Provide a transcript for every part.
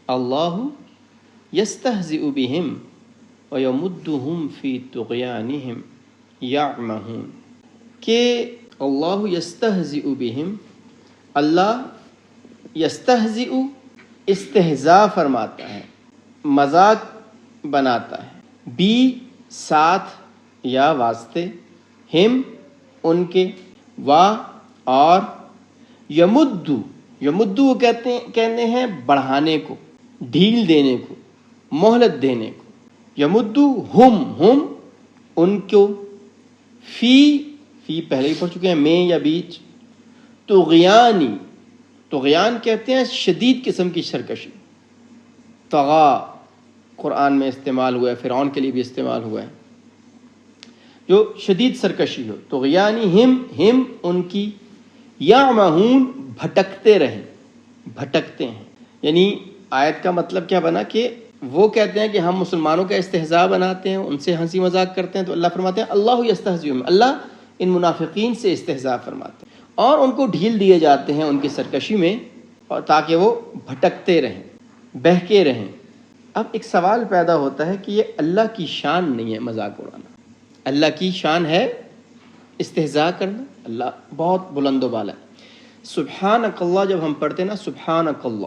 اللہ یستہزئ بہم ویمدہم فی طغیانہم یعمہون، کہ اللہ یستہزئ بہم، اللہ یستہزئ استہزاء فرماتا ہے، مذاق بناتا ہے، بی ساتھ یا واسطے، ہم ان کے، وا اور، یمدو کہتے ہیں بڑھانے کو، ڈھیل دینے کو، مہلت دینے کو، یمدو ہم ان کو، فی پہلے ہی پڑھ چکے ہیں، میں یا بیچ، طغیان کہتے ہیں شدید قسم کی سرکشی، طغا قرآن میں استعمال ہوا ہے، فرعون کے لیے بھی استعمال ہوا ہے، جو شدید سرکشی ہو، طغیانی ہم ان کی، یعمہون بھٹکتے ہیں، یعنی آیت کا مطلب کیا بنا کہ وہ کہتے ہیں کہ ہم مسلمانوں کا استہزاء بناتے ہیں، ان سے ہنسی مذاق کرتے ہیں، تو اللہ فرماتے ہیں اللہ یستہزئ بہم، اللہ ان منافقین سے استہزاء فرماتے ہیں اور ان کو ڈھیل دیے جاتے ہیں ان کی سرکشی میں، اور تاکہ وہ بھٹکتے رہیں، بہکے رہیں۔ اب ایک سوال پیدا ہوتا ہے کہ یہ اللہ کی شان نہیں ہے مذاق اڑانا، اللہ کی شان ہے استہزاء کرنا، اللہ بہت بلند و بالا ہے۔ سبحانک اللہ جب ہم پڑھتے ہیں نا، سبحانک اللہ،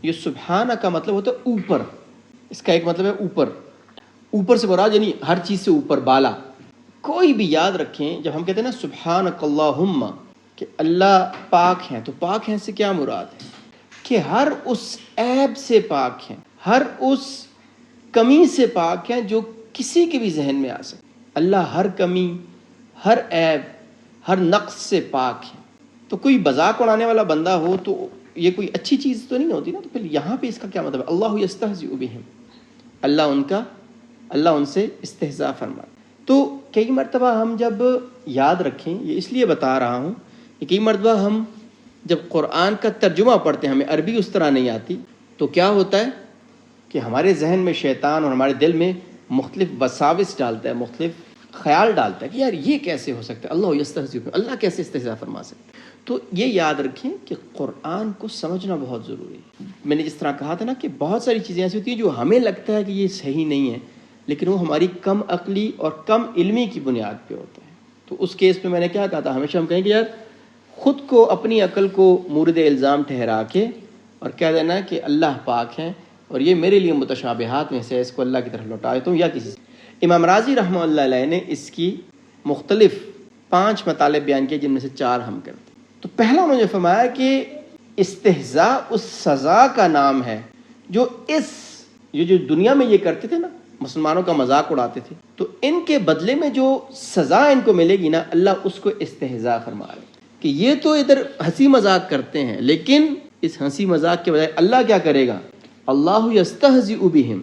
یہ سبحانہ کا مطلب ہوتا ہے اوپر، اس کا ایک مطلب ہے اوپر سے مراد یعنی ہر چیز سے اوپر، بالا۔ کوئی بھی یاد رکھیں جب ہم کہتے ہیں نا سبحانک اللہم کہ اللہ پاک ہیں، تو پاک ہیں سے کیا مراد ہے کہ ہر اس عیب سے پاک ہیں، ہر اس کمی سے پاک ہیں جو کسی کے بھی ذہن میں آ سکے۔ اللہ ہر کمی، ہر عیب، ہر نقص سے پاک ہے۔ تو کوئی مذاق اڑانے والا بندہ ہو تو یہ کوئی اچھی چیز تو نہیں ہوتی نا، تو پھر یہاں پہ اس کا کیا مطلب ہے؟ اللہ یستہزئ بہم، اللہ ان سے استہزاء فرماتا۔ تو کئی مرتبہ ہم جب یاد رکھیں، یہ اس لیے بتا رہا ہوں کہ کئی مرتبہ ہم جب قرآن کا ترجمہ پڑھتے ہیں، ہمیں عربی اس طرح نہیں آتی، تو کیا ہوتا ہے کہ ہمارے ذہن میں شیطان اور ہمارے دل میں مختلف وساوس ڈالتا ہے، مختلف خیال ڈالتا ہے کہ یار یہ کیسے ہو سکتا ہے، اللہ یستہزئ بہم، اللہ کیسے استہزاء فرما سکتا ہے۔ تو یہ یاد رکھیں کہ قرآن کو سمجھنا بہت ضروری ہے۔ میں نے جس طرح کہا تھا نا کہ بہت ساری چیزیں ایسی ہوتی ہیں جو ہمیں لگتا ہے کہ یہ صحیح نہیں ہے، لیکن وہ ہماری کم عقلی اور کم علمی کی بنیاد پہ ہوتا ہے۔ تو اس کیس میں نے کیا کہا تھا، ہمیشہ ہم کہیں کہ یار خود کو، اپنی عقل کو مورد الزام ٹھہرا کے اور کہہ دینا کہ اللہ پاک ہیں اور یہ میرے لیے متشابہات میں سے، اس کو اللہ کی طرف لوٹا دیتا ہوں یا کسی سے۔ امام راضی رحمہ اللہ علیہ نے اس کی مختلف 5 مطالب بیان کیے، جن میں سے 4 ہم کرتے ہیں۔ تو پہلا انہوں نے فرمایا کہ استہزاء اس سزا کا نام ہے جو جو دنیا میں یہ کرتے تھے نا، مسلمانوں کا مذاق اڑاتے تھے، تو ان کے بدلے میں جو سزا ان کو ملے گی نا، اللہ اس کو استہزاء فرما رہے ہیں کہ یہ تو ادھر ہنسی مذاق کرتے ہیں، لیکن اس ہنسی مذاق کے بجائے اللہ کیا کرے گا؟ اللہ یستہزئ بہم،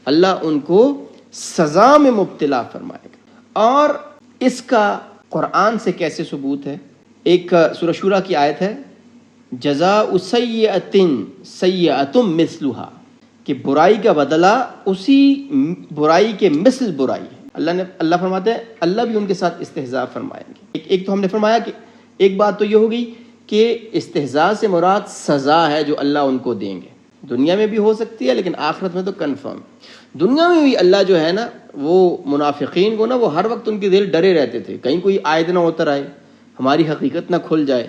اللہ ان کو سزا میں مبتلا فرمائے گا۔ اور اس کا قرآن سے کیسے ثبوت ہے؟ ایک سورہ شورى کی آیت ہے، جزاء سیئۃ سیئۃ مثلھا، کہ برائی کا بدلہ اسی برائی کے مثل برائی ہے۔ اللہ فرماتے ہیں اللہ بھی ان کے ساتھ استہزاء فرمائیں گے۔ ایک تو ہم نے فرمایا کہ ایک بات تو یہ ہوگی کہ استہزاء سے مراد سزا ہے جو اللہ ان کو دیں گے، دنیا میں بھی ہو سکتی ہے لیکن آخرت میں تو کنفرم۔ دنیا میں بھی اللہ جو ہے نا، وہ منافقین کو نا، وہ ہر وقت ان کے دل ڈرے رہتے تھے کہیں کوئی آیت نہ اتر آئے، ہماری حقیقت نہ کھل جائے۔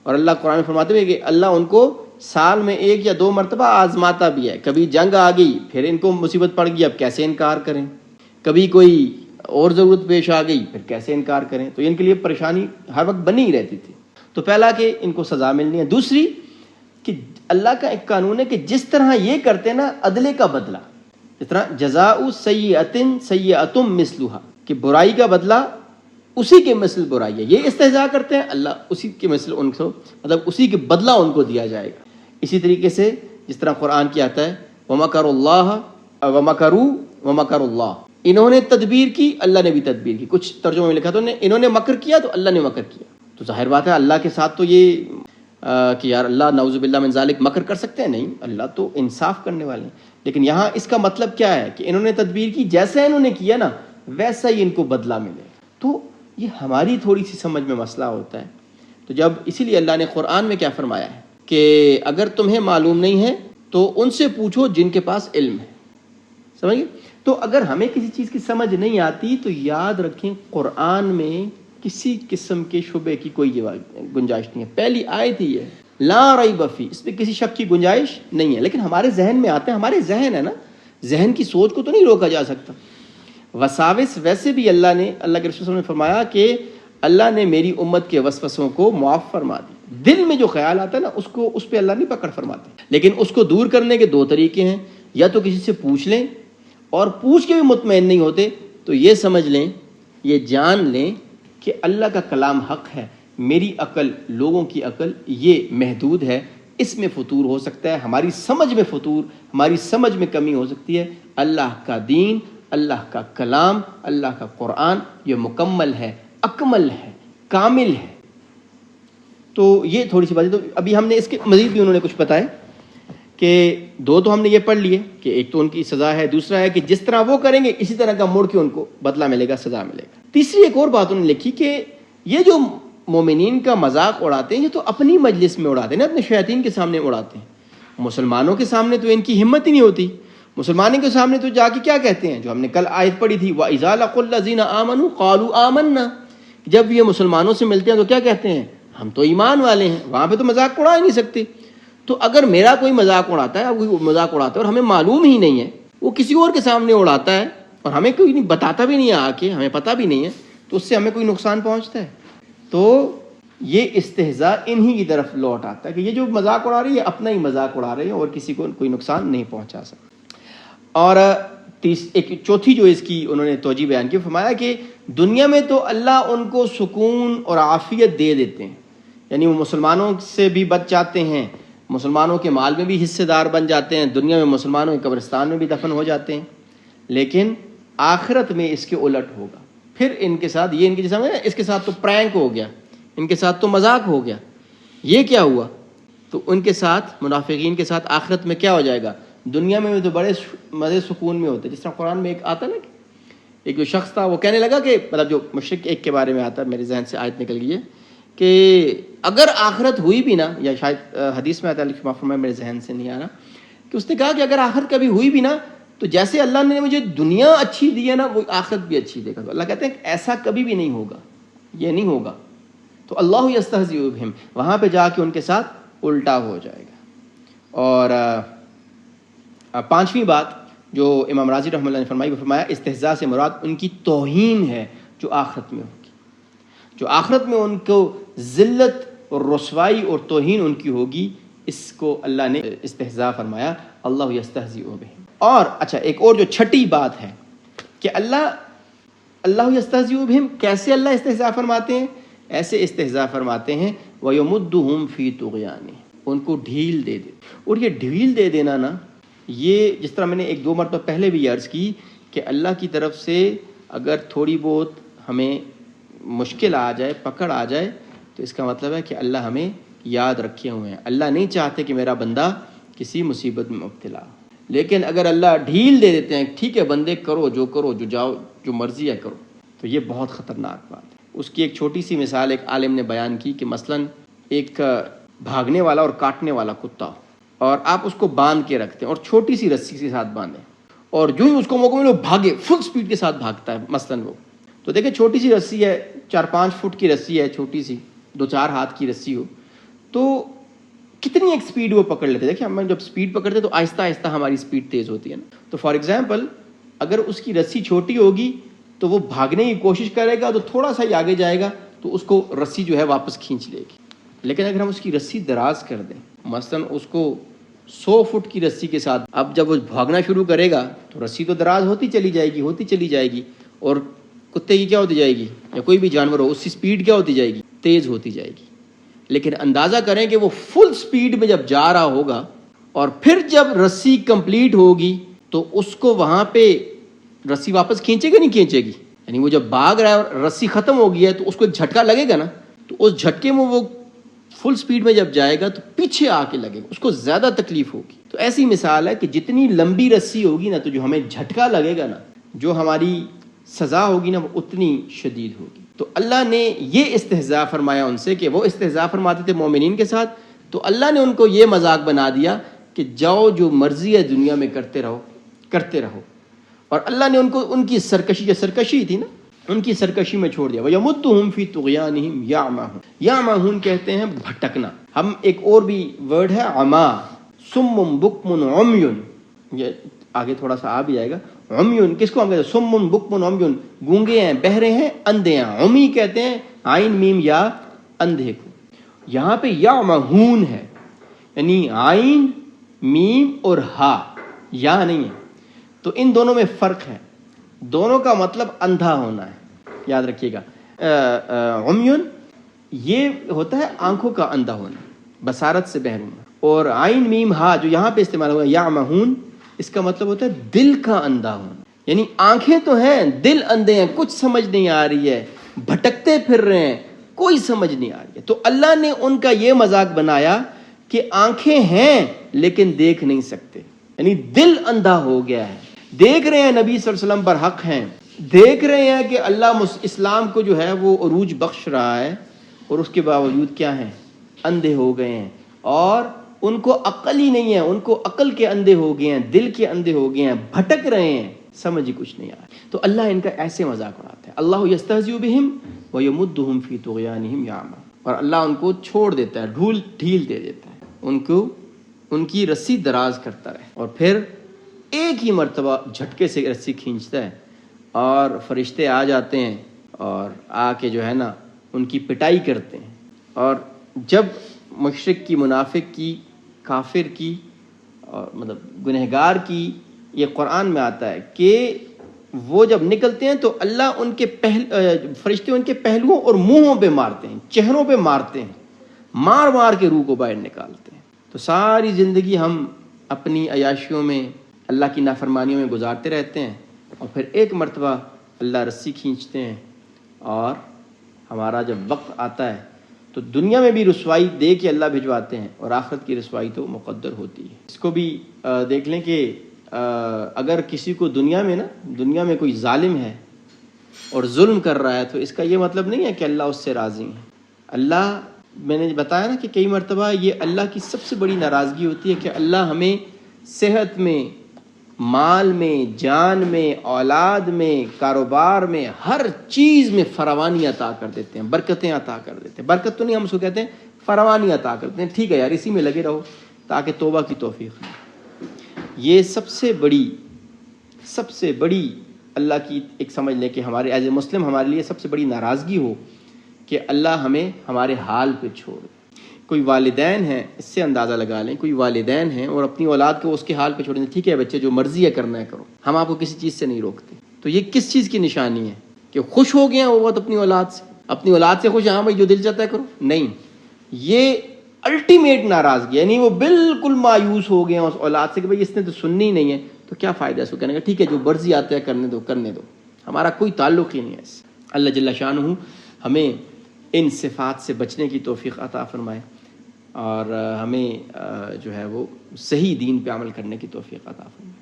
اور اللہ قرآن فرماتے ہیں کہ اللہ ان کو سال میں 1 یا 2 مرتبہ آزماتا بھی ہے، کبھی جنگ آ گئی پھر ان کو مصیبت پڑ گئی، اب کیسے انکار کریں، کبھی کوئی اور ضرورت پیش آ گئی پھر کیسے انکار کریں، تو ان کے لیے پریشانی ہر وقت بنی ہی رہتی تھی۔ تو پہلا کہ ان کو سزا ملنی ہے، دوسری کہ اللہ کا ایک قانون ہے کہ جس طرح یہ کرتے نا عدلے کا بدلہ، جس طرح جزاء سیئۃ سیئۃ مثلھا، کہ برائی کا بدلہ اسی کے مثل برائی ہے، یہ استہزاء کرتے ہیں اللہ اسی کے مثل ان کو، مطلب اسی کے بدلہ ان کو دیا جائے گا۔ اسی طریقے سے جس طرح قرآن کی آتا ہے وَمَكَرُوا اللَّهَ وَمَكَرُوا وَمَكَرُوا اللَّهُ، انہوں نے تدبیر کی اللہ نے بھی تدبیر کی۔ کچھ ترجمے میں لکھا تو انہوں نے مکر کیا تو اللہ نے مکر کیا۔ تو ظاہر بات ہے اللہ کے ساتھ تو یہ کہ یار اللہ نعوذ باللہ من ذالک مکر کر سکتے ہیں؟ نہیں، اللہ تو انصاف کرنے والے ہیں۔ لیکن یہاں اس کا مطلب کیا ہے کہ انہوں نے تدبیر کی، جیسا انہوں نے کیا نا ویسا ہی ان کو بدلہ ملے۔ تو یہ ہماری تھوڑی سی سمجھ میں مسئلہ ہوتا ہے۔ تو جب اسی لیے اللہ نے قرآن میں کیا فرمایا ہے کہ اگر تمہیں معلوم نہیں ہے تو ان سے پوچھو جن کے پاس علم ہے. سمجھے؟ تو اگر ہمیں کسی چیز کی سمجھ نہیں آتی تو یاد رکھیں قرآن میں کسی قسم کے شبے کی کوئی گنجائش نہیں ہے. پہلی آیت ہی ہے لا ریب فی، اس میں کسی شک کی گنجائش نہیں ہے. لیکن ہمارے ذہن میں آتے ہیں، ہمارے ذہن ہے نا، ذہن کی سوچ کو تو نہیں روکا جا سکتا. وساوس ویسے بھی اللہ کے رسول صلی اللہ علیہ وسلم نے فرمایا کہ اللہ نے میری امت کے وسوسوں کو معاف فرما دی. دل میں جو خیال آتا ہے نا اس پہ اللہ نہیں پکڑ فرماتے. لیکن اس کو دور کرنے کے دو طریقے ہیں، یا تو کسی سے پوچھ لیں، اور پوچھ کے بھی مطمئن نہیں ہوتے تو یہ سمجھ لیں، یہ جان لیں کہ اللہ کا کلام حق ہے، میری عقل، لوگوں کی عقل یہ محدود ہے، اس میں فطور ہو سکتا ہے، ہماری سمجھ میں فطور، ہماری سمجھ میں کمی ہو سکتی ہے. اللہ کا دین، اللہ کا کلام، اللہ کا قرآن یہ مکمل ہے، اکمل ہے، کامل ہے. تو یہ تھوڑی سی باتیں. تو ابھی ہم نے اس کے مزید بھی انہوں نے کچھ بتایا کہ دو تو ہم نے یہ پڑھ لیے کہ ایک تو ان کی سزا ہے، دوسرا ہے کہ جس طرح وہ کریں گے اسی طرح کا مڑ کے ان کو بدلہ ملے گا، سزا ملے گا. تیسری ایک اور بات انہوں نے لکھی کہ یہ جو مومنین کا مذاق اڑاتے ہیں یہ تو اپنی مجلس میں اڑاتے ہیں نا، اپنے شیاطین کے سامنے اڑاتے ہیں. مسلمانوں کے سامنے تو ان کی ہمت ہی نہیں ہوتی. مسلمانوں کے سامنے تو جا کے کیا کہتے ہیں، جو ہم نے کل آیت پڑھی تھی وَإِذَا لَقُوا الَّذِينَ آمَنُوا قَالُوا آمَنَّا، جب یہ مسلمانوں سے ملتے ہیں تو کیا کہتے ہیں، ہم تو ایمان والے ہیں. وہاں پہ تو مذاق اڑا ہی نہیں سکتے. تو اگر میرا کوئی مذاق اڑاتا ہے، کوئی مذاق اڑاتا ہے اور ہمیں معلوم ہی نہیں ہے، وہ کسی اور کے سامنے اڑاتا ہے اور ہمیں کوئی نہیں بتاتا بھی نہیں ہے، آ کے ہمیں پتہ بھی نہیں ہے، تو اس سے ہمیں کوئی نقصان پہنچتا ہے. تو یہ استہزاء انہی کی طرف لوٹ آتا ہے کہ یہ جو مذاق اڑا رہی ہے اپنا ہی مذاق اڑا رہے ہیں اور کسی کو کوئی نقصان نہیں پہنچا سکتا. اور ایک چوتھی جو اس کی انہوں نے توجہ بیان کی، فرمایا کہ دنیا میں تو اللہ ان کو سکون اور عافیت دے دیتے ہیں، یعنی وہ مسلمانوں سے بھی بچ جاتے ہیں، مسلمانوں کے مال میں بھی حصے دار بن جاتے ہیں، دنیا میں مسلمانوں کے قبرستان میں بھی دفن ہو جاتے ہیں. لیکن آخرت میں اس کے الٹ ہوگا. پھر ان کے ساتھ یہ ان کے جیسا اس کے ساتھ تو پرینک ہو گیا، ان کے ساتھ تو مذاق ہو گیا. یہ کیا ہوا؟ تو ان کے ساتھ، منافقین کے ساتھ آخرت میں کیا ہو جائے گا؟ دنیا میں تو بڑے مزے سکون میں ہوتے. جس طرح قرآن میں ایک آتا نا کہ ایک جو شخص تھا وہ کہنے لگا کہ مطلب جو مشرک ایک کے بارے میں آتا ہے، میرے ذہن سے آیت نکل گئی ہے کہ اگر آخرت ہوئی بھی نا، یا شاید حدیث میں آتا ہے، معاف فرمائے میرے ذہن سے نہیں آ رہا، کہ اس نے کہا کہ اگر آخرت کبھی ہوئی بھی نا تو جیسے اللہ نے مجھے دنیا اچھی دی ہے نا وہ آخرت بھی اچھی دے گا. تو اللہ کہتے ہیں کہ ایسا کبھی بھی نہیں ہوگا، یہ نہیں ہوگا. تو اللہ یستہزئ بہم، وہاں پہ جا کے ان کے ساتھ الٹا ہو جائے گا. اور پانچویں بات جو امام راضی رحمۃ اللہ نے فرمائی، وہ فرمایا استہزاء سے مراد ان کی توہین ہے جو آخرت میں ہوگی، جو آخرت میں ان کو ذلت اور رسوائی اور توہین ان کی ہوگی، اس کو اللہ نے استہزاء فرمایا. اللہ یستہزئ بہم. اور اچھا ایک اور جو چھٹی بات ہے کہ اللہ یستہزئ بہم، کیسے اللہ استہزاء فرماتے ہیں؟ ایسے استہزاء فرماتے ہیں وَيَمُدُّهُمْ فِي طُغْيَانِهِمْ، ان کو ڈھیل دے دے. اور یہ ڈھیل دے دینا نا، یہ جس طرح میں نے ایک دو مرتبہ پہلے بھی عرض کی کہ اللہ کی طرف سے اگر تھوڑی بہت ہمیں مشکل آ جائے، پکڑ آ جائے، تو اس کا مطلب ہے کہ اللہ ہمیں یاد رکھے ہوئے ہیں. اللہ نہیں چاہتے کہ میرا بندہ کسی مصیبت میں مبتلا ہو. لیکن اگر اللہ ڈھیل دے دیتے ہیں، ٹھیک ہے بندے کرو، جو جاؤ، جو مرضی ہے کرو، تو یہ بہت خطرناک بات ہے. اس کی ایک چھوٹی سی مثال ایک عالم نے بیان کی کہ مثلاً ایک بھاگنے والا اور کاٹنے والا کتا ہو، اور آپ اس کو باندھ کے رکھتے ہیں اور چھوٹی سی رسی کے ساتھ باندھیں، اور جو ہی اس کو موقع ملے وہ بھاگے، فل سپیڈ کے ساتھ بھاگتا ہے مثلاً وہ. تو دیکھیں چھوٹی سی رسی ہے، 4-5 فٹ کی رسی ہے، چھوٹی سی 2-4 ہاتھ کی رسی ہو، تو کتنی ایک سپیڈ وہ پکڑ لیتے. دیکھیں ہم جب سپیڈ پکڑتے تو آہستہ آہستہ ہماری سپیڈ تیز ہوتی ہے نا. تو فار ایگزامپل اگر اس کی رسی چھوٹی ہوگی تو وہ بھاگنے کی کوشش کرے گا تو تھوڑا سا ہی آگے جائے گا تو اس کو رسی جو ہے واپس کھینچ لے گی. لیکن اگر ہم اس کی رسی دراز کر دیں، مثلاً اس کو 100 فٹ کی رسی کے ساتھ، اب جب وہ بھاگنا شروع کرے گا تو رسی تو دراز ہوتی چلی جائے گی، اور کتے کی کیا ہوتی جائے گی، یا کوئی بھی جانور ہو، اس کی سپیڈ کیا ہوتی جائے گی، تیز ہوتی جائے گی. لیکن اندازہ کریں کہ وہ فل سپیڈ میں جب جا رہا ہوگا اور پھر جب رسی کمپلیٹ ہوگی تو اس کو وہاں پہ رسی واپس کھینچے گا نہیں کھینچے گی. یعنی وہ جب بھاگ رہا ہے اور رسی ختم ہو گئی ہے تو اس کو ایک جھٹکا لگے گا نا، تو اس جھٹکے میں وہ فل سپیڈ میں جب جائے گا تو پیچھے آ کے لگے گا، اس کو زیادہ تکلیف ہوگی. تو ایسی مثال ہے کہ جتنی لمبی رسی ہوگی نا تو جو ہمیں جھٹکا لگے گا نا، جو ہماری سزا ہوگی نا وہ اتنی شدید ہوگی. تو اللہ نے یہ استہزاء فرمایا ان سے کہ وہ استہزاء فرماتے تھے مومنین کے ساتھ، تو اللہ نے ان کو یہ مذاق بنا دیا کہ جاؤ جو مرضی ہے دنیا میں کرتے رہو. اور اللہ نے ان کی سرکشی تھی نا، ان کی سرکشی میں چھوڑ دیا. وَيَمُدُّهُمْ فِي طُغْيَانِهِمْ يَعْمَهُونَ. یعمہون کہتے ہیں بھٹکنا. ہم ایک اور بھی ورڈ ہے عما، سم بکم عمی، یہ آگے تھوڑا سا آ بھی جائے گا. عمیون کس کو ہم کہتے ہیں؟ سم بکم عمیون، گونگے ہیں، بہرے ہیں، اندھے ہیں. عمی کہتے ہیں عین میم یا اندھے کو. یہاں پہ یعمہون ہے، یعنی عین میم اور ہا، یا نہیں ہے. تو ان دونوں میں فرق ہے، دونوں کا مطلب اندھا ہونا ہے، یاد رکھیے گا. عمیون یہ ہوتا ہے آنکھوں کا اندھا ہونا، بصارت سے بہر ہونا. اور عین میم ہا جو یہاں پہ استعمال ہوا یعمہون، اس کا مطلب ہوتا ہے دل کا اندھا ہونا. یعنی آنکھیں تو ہیں، دل اندھے ہیں، کچھ سمجھ نہیں آ رہی ہے، بھٹکتے پھر رہے ہیں، کوئی سمجھ نہیں آ رہی ہے. تو اللہ نے ان کا یہ مذاق بنایا کہ آنکھیں ہیں لیکن دیکھ نہیں سکتے، یعنی دل اندھا ہو گیا ہے. دیکھ رہے ہیں نبی صلی اللہ علیہ وسلم پر حق ہیں، دیکھ رہے ہیں کہ اللہ اسلام کو جو ہے وہ عروج بخش رہا ہے، اور اس کے باوجود کیا ہیں؟ اندھے ہو گئے ہیں. اور ان کو عقل ہی نہیں ہے، ان کو عقل کے اندھے ہو گئے ہیں، دل کے اندھے ہو گئے ہیں، بھٹک رہے ہیں، سمجھ ہی کچھ نہیں آ رہا. تو اللہ ان کا ایسے مذاق اڑاتا ہے. اللہ یستہزئ بہم ویمدہم فی طغیانہم یعمہون. اور اللہ ان کو چھوڑ دیتا ہے، ڈھیل دے دیتا ہے، ان کی رسی دراز کرتا ہے، اور پھر ایک ہی مرتبہ جھٹکے سے رسی کھینچتا ہے، اور فرشتے آ جاتے ہیں اور آ کے جو ہے نا ان کی پٹائی کرتے ہیں. اور جب مشرک کی، منافق کی، کافر کی، اور مطلب گنہگار کی، یہ قرآن میں آتا ہے کہ وہ جب نکلتے ہیں تو اللہ ان کے فرشتے ان کے پہلوؤں اور منہوں پہ مارتے ہیں، چہروں پہ مارتے ہیں، مار کے روح کو باہر نکالتے ہیں. تو ساری زندگی ہم اپنی عیاشیوں میں، اللہ کی نافرمانیوں میں گزارتے رہتے ہیں، اور پھر ایک مرتبہ اللہ رسی کھینچتے ہیں، اور ہمارا جب وقت آتا ہے تو دنیا میں بھی رسوائی دے کے اللہ بھجواتے ہیں، اور آخرت کی رسوائی تو مقدر ہوتی ہے. اس کو بھی دیکھ لیں کہ اگر کسی کو دنیا میں کوئی ظالم ہے اور ظلم کر رہا ہے، تو اس کا یہ مطلب نہیں ہے کہ اللہ اس سے راضی ہے. اللہ، میں نے بتایا نا کہ کئی مرتبہ یہ اللہ کی سب سے بڑی ناراضگی ہوتی ہے کہ اللہ ہمیں صحت میں، مال میں، جان میں، اولاد میں، کاروبار میں، ہر چیز میں فراوانی عطا کر دیتے ہیں، برکتیں عطا کر دیتے ہیں. برکت تو نہیں، ہم اس کو کہتے ہیں فراوانی عطا کرتے ہیں. ٹھیک ہے یار، اسی میں لگے رہو تاکہ توبہ کی توفیق ملے. یہ سب سے بڑی اللہ کی ایک سمجھ لیں کہ ہمارے ایز اے مسلم ہمارے لیے سب سے بڑی ناراضگی ہو کہ اللہ ہمیں ہمارے حال پہ چھوڑ دے. کوئی والدین ہیں، اس سے اندازہ لگا لیں، کوئی والدین ہیں اور اپنی اولاد کو اس کے حال پہ چھوڑ دیں. ٹھیک ہے بچے، جو مرضی ہے کرنا ہے کرو، ہم آپ کو کسی چیز سے نہیں روکتے. تو یہ کس چیز کی نشانی ہے؟ کہ خوش ہو گئے ہیں وہ اپنی اولاد سے خوش ہیں، ہاں بھائی جو دل چاہتا ہے کرو؟ نہیں، یہ الٹیمیٹ ناراضگی، یعنی وہ بالکل مایوس ہو گئے ہیں اس اولاد سے کہ بھائی اس نے تو سننی ہی نہیں ہے. تو کیا فائدہ اس کو کہنے کا؟ ٹھیک ہے جو مرضی آتا ہے کرنے دو، ہمارا کوئی تعلق ہی نہیں ہے اس سے. اللہ جل شانہ ہمیں ان صفات سے بچنے کی توفیق عطا فرمائے، اور ہمیں جو ہے وہ صحیح دین پہ عمل کرنے کی توفیق عطا فرمائے.